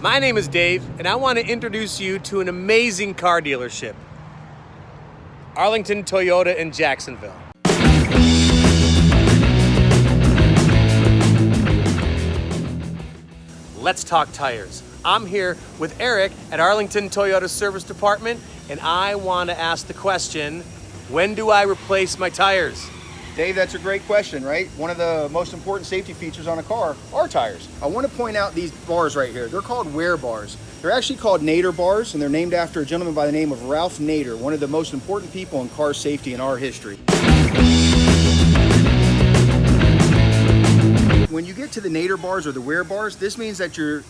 My name is Dave, and I want to introduce you to an amazing car dealership, Arlington Toyota in Jacksonville. Let's talk tires. I'm here with Eric at Arlington Toyota Service Department, and I want to ask the question, when do I replace my tires? Dave, that's a great question, right? One of the most important safety features on a car are tires. I want to point out these bars right here. They're called wear bars. They're actually called Nader bars, and they're named after a gentleman by the name of Ralph Nader, one of the most important people in car safety in our history. When you get to the Nader bars or the wear bars, this means that your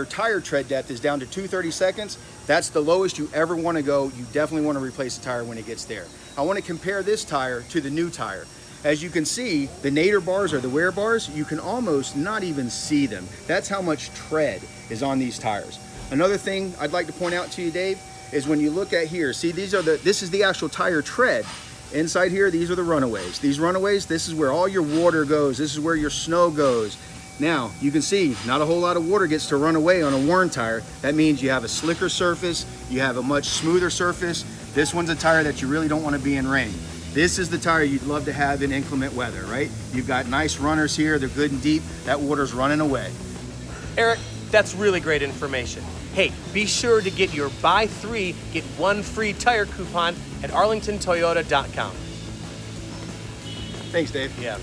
tire tread depth is down to 2/32. That's the lowest you ever want to go. You definitely want to replace the tire when it gets there. I want to compare this tire to the new tire. As you can see, the Nader bars or the wear bars, you can almost not even see them. That's how much tread is on these tires. Another thing I'd like to point out to you, Dave, is when you look at here, see, this is the actual tire tread. Inside here, these are the runaways. These runaways, this is where all your water goes. This is where your snow goes. Now, you can see not a whole lot of water gets to run away on a worn tire. That means you have a slicker surface, you have a much smoother surface. This one's a tire that you really don't want to be in rain. This is the tire you'd love to have in inclement weather, right? You've got nice runners here, they're good and deep, that water's running away. Eric, that's really great information. Hey, be sure to get your buy 3, get 1 free tire coupon at arlingtontoyota.com. Thanks, Dave. Yeah.